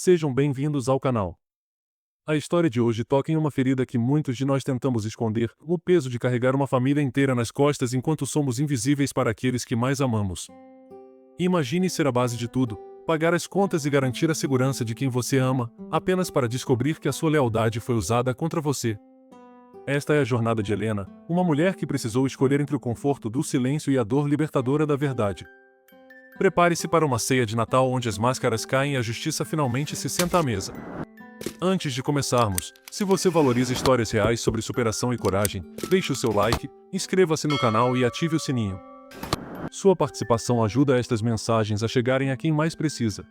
Sejam bem-vindos ao canal. A história de hoje toca em uma ferida que muitos de nós tentamos esconder, o peso de carregar uma família inteira nas costas enquanto somos invisíveis para aqueles que mais amamos. Imagine ser a base de tudo, pagar as contas e garantir a segurança de quem você ama, apenas para descobrir que a sua lealdade foi usada contra você. Esta é a jornada de Helena, uma mulher que precisou escolher entre o conforto do silêncio e a dor libertadora da verdade. Prepare-se para uma ceia de Natal onde as máscaras caem e a justiça finalmente se senta à mesa. Antes de começarmos, se você valoriza histórias reais sobre superação e coragem, deixe o seu like, inscreva-se no canal e ative o sininho. Sua participação ajuda estas mensagens a chegarem a quem mais precisa.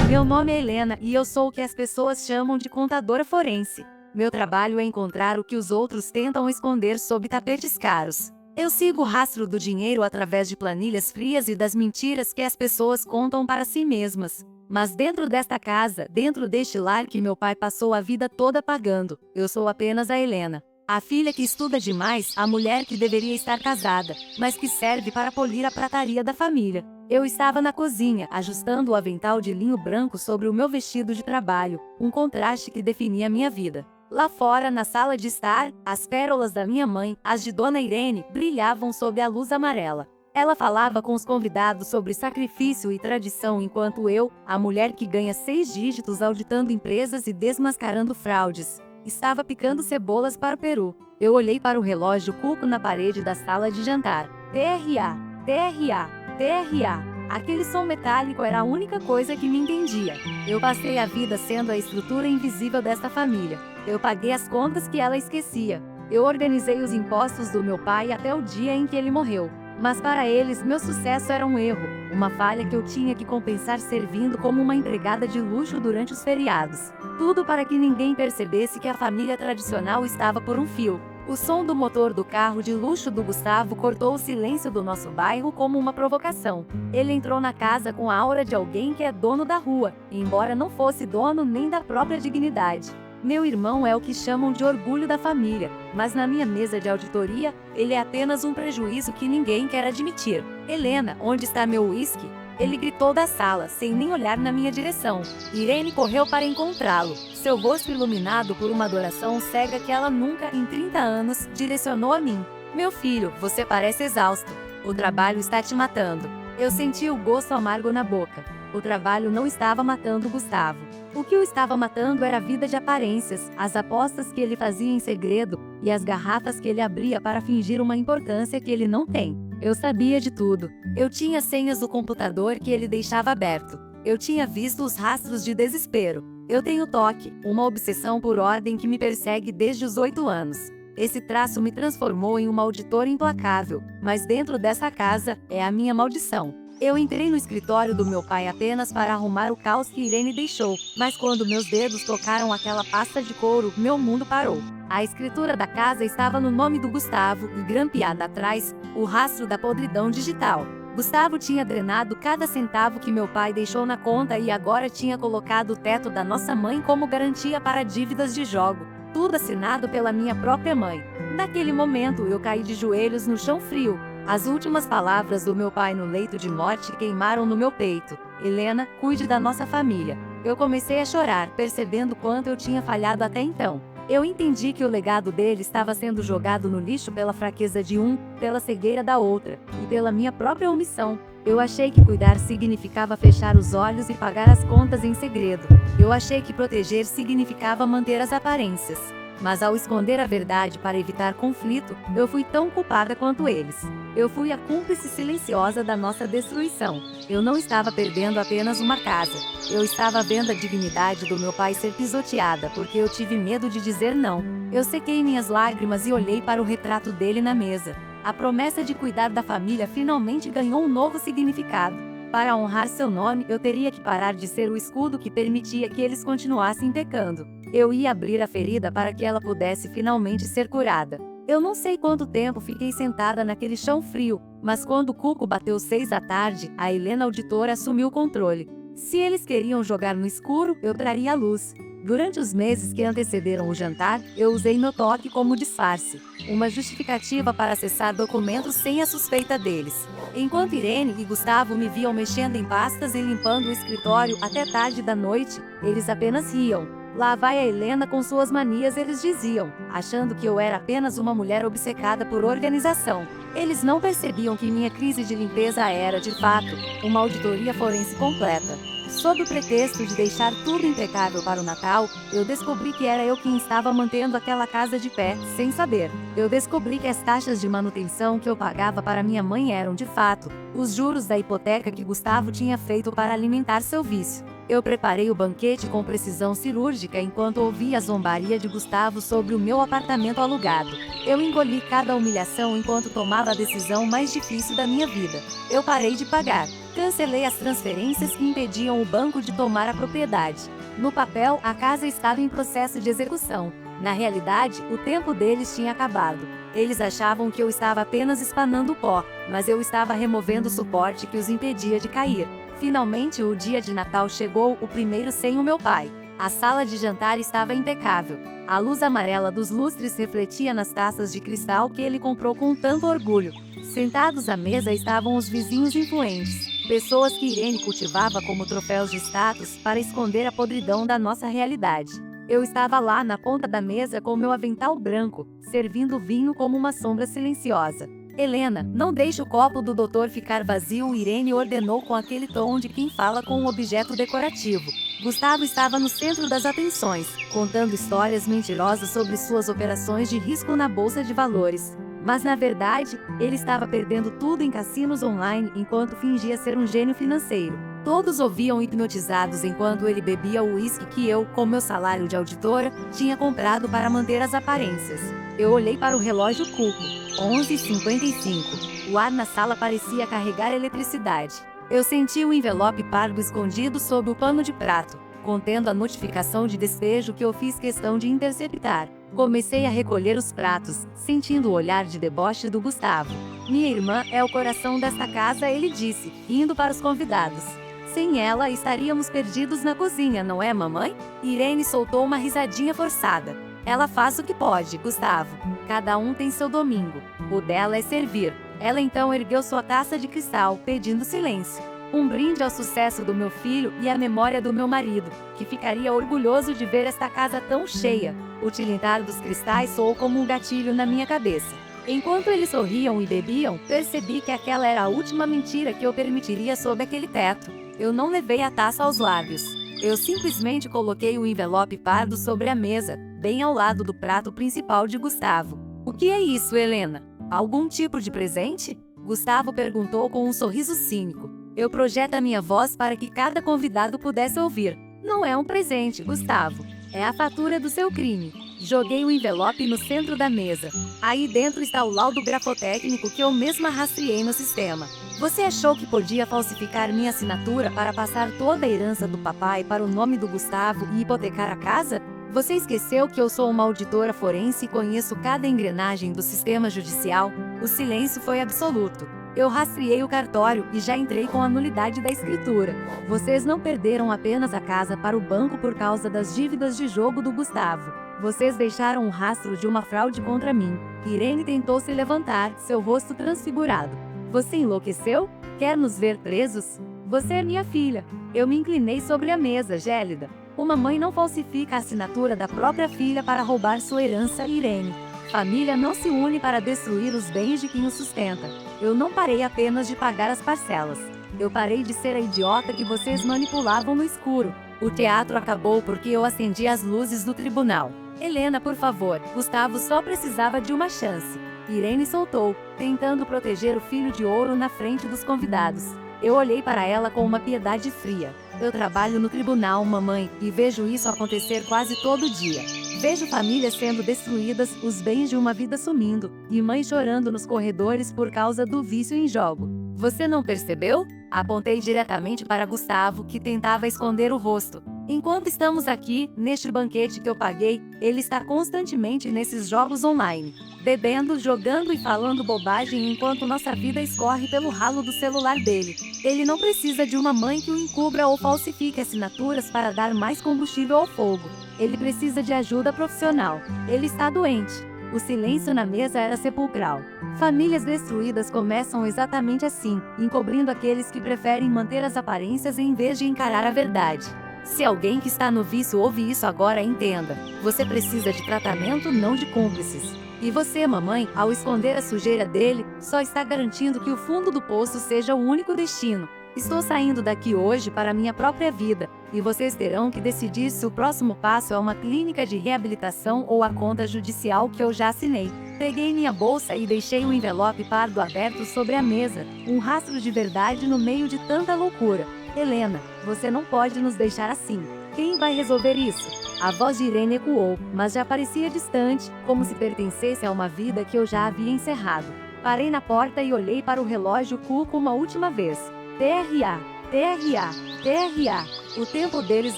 Meu nome é Helena e eu sou o que as pessoas chamam de contadora forense. Meu trabalho é encontrar o que os outros tentam esconder sob tapetes caros. Eu sigo o rastro do dinheiro através de planilhas frias e das mentiras que as pessoas contam para si mesmas. Mas dentro desta casa, dentro deste lar que meu pai passou a vida toda pagando, eu sou apenas a Helena. A filha que estuda demais, a mulher que deveria estar casada, mas que serve para polir a prataria da família. Eu estava na cozinha, ajustando o avental de linho branco sobre o meu vestido de trabalho, um contraste que definia minha vida. Lá fora, na sala de estar, as pérolas da minha mãe, as de Dona Irene, brilhavam sob a luz amarela. Ela falava com os convidados sobre sacrifício e tradição enquanto eu, a mulher que ganha 6 dígitos auditando empresas e desmascarando fraudes, estava picando cebolas para o peru. Eu olhei para o relógio Cuco na parede da sala de jantar. TRA, TRA, TRA. Aquele som metálico era a única coisa que me entendia. Eu passei a vida sendo a estrutura invisível desta família. Eu paguei as contas que ela esquecia. Eu organizei os impostos do meu pai até o dia em que ele morreu. Mas para eles, meu sucesso era um erro, uma falha que eu tinha que compensar servindo como uma empregada de luxo durante os feriados. Tudo para que ninguém percebesse que a família tradicional estava por um fio. O som do motor do carro de luxo do Gustavo cortou o silêncio do nosso bairro como uma provocação. Ele entrou na casa com a aura de alguém que é dono da rua, embora não fosse dono nem da própria dignidade. Meu irmão é o que chamam de orgulho da família, mas na minha mesa de auditoria, ele é apenas um prejuízo que ninguém quer admitir. Helena, onde está meu uísque? Ele gritou da sala, sem nem olhar na minha direção. Irene correu para encontrá-lo, seu rosto iluminado por uma adoração cega que ela nunca, em 30 anos, direcionou a mim. Meu filho, você parece exausto. O trabalho está te matando. Eu senti o gosto amargo na boca. O trabalho não estava matando Gustavo. O que o estava matando era a vida de aparências, as apostas que ele fazia em segredo e as garrafas que ele abria para fingir uma importância que ele não tem. Eu sabia de tudo. Eu tinha senhas do computador que ele deixava aberto. Eu tinha visto os rastros de desespero. Eu tenho toque, uma obsessão por ordem que me persegue desde os 8 anos. Esse traço me transformou em uma auditora implacável, mas dentro dessa casa é a minha maldição. Eu entrei no escritório do meu pai apenas para arrumar o caos que Irene deixou, mas quando meus dedos tocaram aquela pasta de couro, meu mundo parou. A escritura da casa estava no nome do Gustavo e grampeada atrás, o rastro da podridão digital. Gustavo tinha drenado cada centavo que meu pai deixou na conta e agora tinha colocado o teto da nossa mãe como garantia para dívidas de jogo. Tudo assinado pela minha própria mãe. Naquele momento eu caí de joelhos no chão frio. As últimas palavras do meu pai no leito de morte queimaram no meu peito. Helena, cuide da nossa família. Eu comecei a chorar, percebendo quanto eu tinha falhado até então. Eu entendi que o legado dele estava sendo jogado no lixo pela fraqueza de um, pela cegueira da outra, e pela minha própria omissão. Eu achei que cuidar significava fechar os olhos e pagar as contas em segredo. Eu achei que proteger significava manter as aparências. Mas ao esconder a verdade para evitar conflito, eu fui tão culpada quanto eles. Eu fui a cúmplice silenciosa da nossa destruição. Eu não estava perdendo apenas uma casa. Eu estava vendo a dignidade do meu pai ser pisoteada porque eu tive medo de dizer não. Eu sequei minhas lágrimas e olhei para o retrato dele na mesa. A promessa de cuidar da família finalmente ganhou um novo significado. Para honrar seu nome, eu teria que parar de ser o escudo que permitia que eles continuassem pecando. Eu ia abrir a ferida para que ela pudesse finalmente ser curada. Eu não sei quanto tempo fiquei sentada naquele chão frio, mas quando o cuco bateu 6 da tarde, a Helena auditora assumiu o controle. Se eles queriam jogar no escuro, eu traria a luz. Durante os meses que antecederam o jantar, eu usei meu toque como disfarce, uma justificativa para acessar documentos sem a suspeita deles. Enquanto Irene e Gustavo me viam mexendo em pastas e limpando o escritório até tarde da noite, eles apenas riam. Lá vai a Helena com suas manias, eles diziam, achando que eu era apenas uma mulher obcecada por organização. Eles não percebiam que minha crise de limpeza era, de fato, uma auditoria forense completa. Sob o pretexto de deixar tudo impecável para o Natal, eu descobri que era eu quem estava mantendo aquela casa de pé, sem saber. Eu descobri que as taxas de manutenção que eu pagava para minha mãe eram, de fato, os juros da hipoteca que Gustavo tinha feito para alimentar seu vício. Eu preparei o banquete com precisão cirúrgica enquanto ouvia a zombaria de Gustavo sobre o meu apartamento alugado. Eu engoli cada humilhação enquanto tomava a decisão mais difícil da minha vida. Eu parei de pagar. Cancelei as transferências que impediam o banco de tomar a propriedade. No papel, a casa estava em processo de execução. Na realidade, o tempo deles tinha acabado. Eles achavam que eu estava apenas espanando pó, mas eu estava removendo o suporte que os impedia de cair. Finalmente o dia de Natal chegou, o primeiro sem o meu pai. A sala de jantar estava impecável. A luz amarela dos lustres refletia nas taças de cristal que ele comprou com tanto orgulho. Sentados à mesa estavam os vizinhos influentes, pessoas que Irene cultivava como troféus de status para esconder a podridão da nossa realidade. Eu estava lá na ponta da mesa com meu avental branco, servindo vinho como uma sombra silenciosa. Helena, não deixe o copo do doutor ficar vazio, Irene ordenou com aquele tom de quem fala com um objeto decorativo. Gustavo estava no centro das atenções, contando histórias mentirosas sobre suas operações de risco na bolsa de valores. Mas na verdade, ele estava perdendo tudo em cassinos online enquanto fingia ser um gênio financeiro. Todos ouviam hipnotizados enquanto ele bebia o uísque que eu, com meu salário de auditora, tinha comprado para manter as aparências. Eu olhei para o relógio cuco. 11h55. O ar na sala parecia carregar eletricidade. Eu senti o envelope pardo escondido sob o pano de prato, contendo a notificação de despejo que eu fiz questão de interceptar. Comecei a recolher os pratos, sentindo o olhar de deboche do Gustavo. Minha irmã é o coração desta casa, ele disse, indo para os convidados. Sem ela, estaríamos perdidos na cozinha, não é, mamãe? Irene soltou uma risadinha forçada. Ela faz o que pode, Gustavo. Cada um tem seu domingo. O dela é servir. Ela então ergueu sua taça de cristal, pedindo silêncio. Um brinde ao sucesso do meu filho e à memória do meu marido, que ficaria orgulhoso de ver esta casa tão cheia. O tilintar dos cristais soou como um gatilho na minha cabeça. Enquanto eles sorriam e bebiam, percebi que aquela era a última mentira que eu permitiria sob aquele teto. Eu não levei a taça aos lábios. Eu simplesmente coloquei o envelope pardo sobre a mesa, bem ao lado do prato principal de Gustavo. O que é isso, Helena? Algum tipo de presente? Gustavo perguntou com um sorriso cínico. Eu projeto a minha voz para que cada convidado pudesse ouvir. Não é um presente, Gustavo. É a fatura do seu crime. Joguei o envelope no centro da mesa. Aí dentro está o laudo grafotécnico que eu mesma rastreei no sistema. Você achou que podia falsificar minha assinatura para passar toda a herança do papai para o nome do Gustavo e hipotecar a casa? Você esqueceu que eu sou uma auditora forense e conheço cada engrenagem do sistema judicial? O silêncio foi absoluto. Eu rastreei o cartório e já entrei com a nulidade da escritura. Vocês não perderam apenas a casa para o banco por causa das dívidas de jogo do Gustavo. Vocês deixaram um rastro de uma fraude contra mim. Irene tentou se levantar, seu rosto transfigurado. Você enlouqueceu? Quer nos ver presos? Você é minha filha. Eu me inclinei sobre a mesa, gélida. Uma mãe não falsifica a assinatura da própria filha para roubar sua herança, Irene. Família não se une para destruir os bens de quem os sustenta. Eu não parei apenas de pagar as parcelas. Eu parei de ser a idiota que vocês manipulavam no escuro. O teatro acabou porque eu acendi as luzes do tribunal. Helena, por favor, Gustavo só precisava de uma chance. Irene soltou, tentando proteger o filho de ouro na frente dos convidados. Eu olhei para ela com uma piedade fria. Eu trabalho no tribunal, mamãe, e vejo isso acontecer quase todo dia. Vejo famílias sendo destruídas, os bens de uma vida sumindo, e mães chorando nos corredores por causa do vício em jogo. Você não percebeu? Apontei diretamente para Gustavo, que tentava esconder o rosto. Enquanto estamos aqui, neste banquete que eu paguei, ele está constantemente nesses jogos online, bebendo, jogando e falando bobagem enquanto nossa vida escorre pelo ralo do celular dele. Ele não precisa de uma mãe que o encubra ou falsifique assinaturas para dar mais combustível ao fogo. Ele precisa de ajuda profissional. Ele está doente. O silêncio na mesa era sepulcral. Famílias destruídas começam exatamente assim, encobrindo aqueles que preferem manter as aparências em vez de encarar a verdade. Se alguém que está no vício ouve isso agora, entenda. Você precisa de tratamento, não de cúmplices. E você, mamãe, ao esconder a sujeira dele, só está garantindo que o fundo do poço seja o único destino. Estou saindo daqui hoje para a minha própria vida, e vocês terão que decidir se o próximo passo é uma clínica de reabilitação ou a conta judicial que eu já assinei. Peguei minha bolsa e deixei um envelope pardo aberto sobre a mesa, um rastro de verdade no meio de tanta loucura. Helena, você não pode nos deixar assim. Quem vai resolver isso? A voz de Irene ecoou, mas já parecia distante, como se pertencesse a uma vida que eu já havia encerrado. Parei na porta e olhei para o relógio Cuco uma última vez. TRA, TRA, TRA. O tempo deles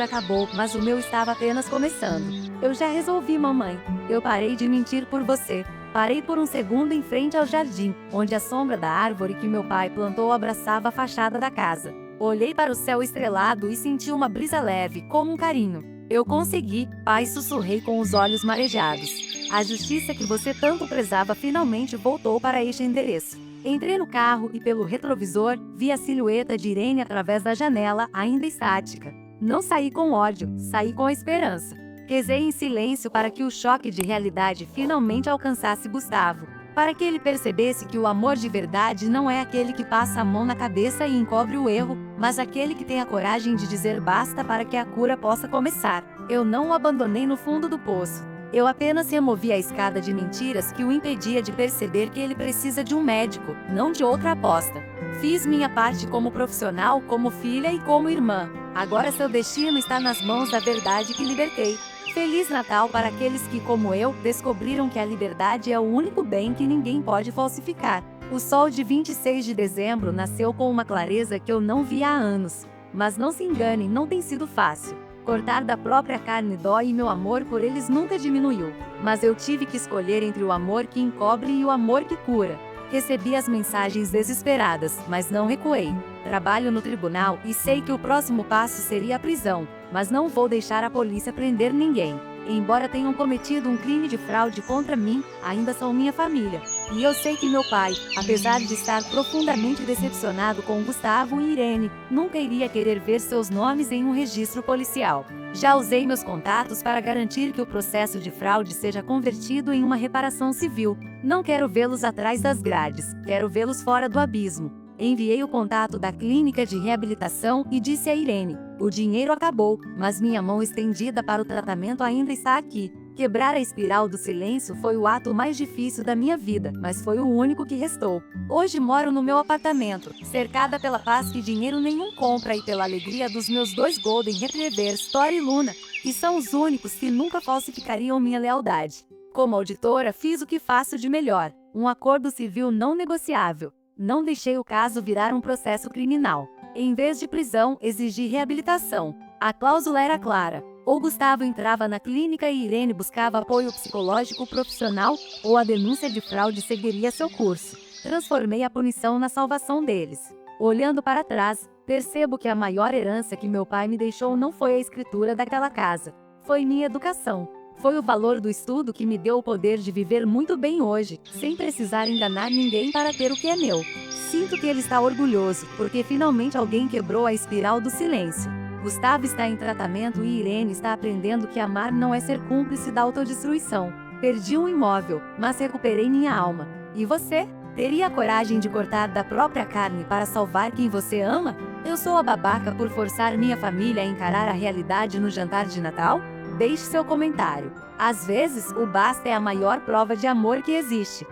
acabou, mas o meu estava apenas começando. Eu já resolvi, mamãe. Eu parei de mentir por você. Parei por um segundo em frente ao jardim, onde a sombra da árvore que meu pai plantou abraçava a fachada da casa. Olhei para o céu estrelado e senti uma brisa leve, como um carinho. Eu consegui, pai, sussurrei com os olhos marejados. A justiça que você tanto prezava finalmente voltou para este endereço. Entrei no carro e pelo retrovisor, vi a silhueta de Irene através da janela, ainda estática. Não saí com ódio, saí com esperança. Rezei em silêncio para que o choque de realidade finalmente alcançasse Gustavo. Para que ele percebesse que o amor de verdade não é aquele que passa a mão na cabeça e encobre o erro, mas aquele que tem a coragem de dizer basta para que a cura possa começar. Eu não o abandonei no fundo do poço. Eu apenas removi a escada de mentiras que o impedia de perceber que ele precisa de um médico, não de outra aposta. Fiz minha parte como profissional, como filha e como irmã. Agora seu destino está nas mãos da verdade que libertei. Feliz Natal para aqueles que, como eu, descobriram que a liberdade é o único bem que ninguém pode falsificar. O sol de 26 de dezembro nasceu com uma clareza que eu não via há anos. Mas não se enganem, não tem sido fácil. Cortar da própria carne dói e meu amor por eles nunca diminuiu. Mas eu tive que escolher entre o amor que encobre e o amor que cura. Recebi as mensagens desesperadas, mas não recuei. Trabalho no tribunal e sei que o próximo passo seria a prisão, mas não vou deixar a polícia prender ninguém. Embora tenham cometido um crime de fraude contra mim, ainda são minha família. E eu sei que meu pai, apesar de estar profundamente decepcionado com Gustavo e Irene, nunca iria querer ver seus nomes em um registro policial. Já usei meus contatos para garantir que o processo de fraude seja convertido em uma reparação civil. Não quero vê-los atrás das grades, quero vê-los fora do abismo. Enviei o contato da clínica de reabilitação e disse a Irene: o dinheiro acabou, mas minha mão estendida para o tratamento ainda está aqui. Quebrar a espiral do silêncio foi o ato mais difícil da minha vida, mas foi o único que restou. Hoje moro no meu apartamento, cercada pela paz que dinheiro nenhum compra e pela alegria dos meus 2 Golden Retrievers, Thor e Luna, que são os únicos que nunca falsificariam minha lealdade. Como auditora, fiz o que faço de melhor: um acordo civil não negociável. Não deixei o caso virar um processo criminal. Em vez de prisão, exigi reabilitação. A cláusula era clara: ou Gustavo entrava na clínica e Irene buscava apoio psicológico profissional, ou a denúncia de fraude seguiria seu curso. Transformei a punição na salvação deles. Olhando para trás, percebo que a maior herança que meu pai me deixou não foi a escritura daquela casa. Foi minha educação. Foi o valor do estudo que me deu o poder de viver muito bem hoje, sem precisar enganar ninguém para ter o que é meu. Sinto que ele está orgulhoso, porque finalmente alguém quebrou a espiral do silêncio. Gustavo está em tratamento e Irene está aprendendo que amar não é ser cúmplice da autodestruição. Perdi um imóvel, mas recuperei minha alma. E você? Teria a coragem de cortar da própria carne para salvar quem você ama? Eu sou a babaca por forçar minha família a encarar a realidade no jantar de Natal? Deixe seu comentário. Às vezes, o basta é a maior prova de amor que existe.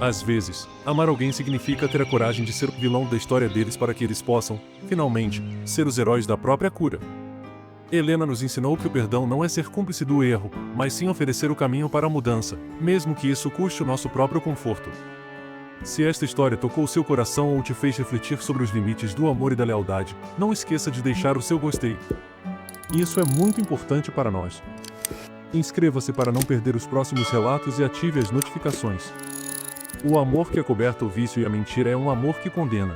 Às vezes, amar alguém significa ter a coragem de ser o vilão da história deles para que eles possam, finalmente, ser os heróis da própria cura. Helena nos ensinou que o perdão não é ser cúmplice do erro, mas sim oferecer o caminho para a mudança, mesmo que isso custe o nosso próprio conforto. Se esta história tocou seu coração ou te fez refletir sobre os limites do amor e da lealdade, não esqueça de deixar o seu gostei. Isso é muito importante para nós. Inscreva-se para não perder os próximos relatos e ative as notificações. O amor que acoberta o vício e a mentira é um amor que condena.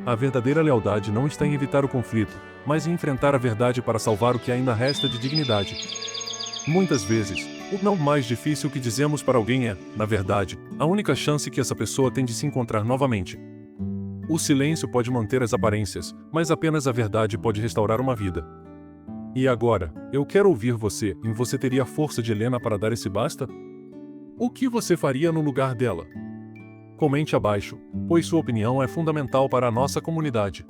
A verdadeira lealdade não está em evitar o conflito, mas em enfrentar a verdade para salvar o que ainda resta de dignidade. Muitas vezes, o não mais difícil que dizemos para alguém é, na verdade, a única chance que essa pessoa tem de se encontrar novamente. O silêncio pode manter as aparências, mas apenas a verdade pode restaurar uma vida. E agora, eu quero ouvir você, e você teria a força de Helena para dar esse basta? O que você faria no lugar dela? Comente abaixo, pois sua opinião é fundamental para a nossa comunidade.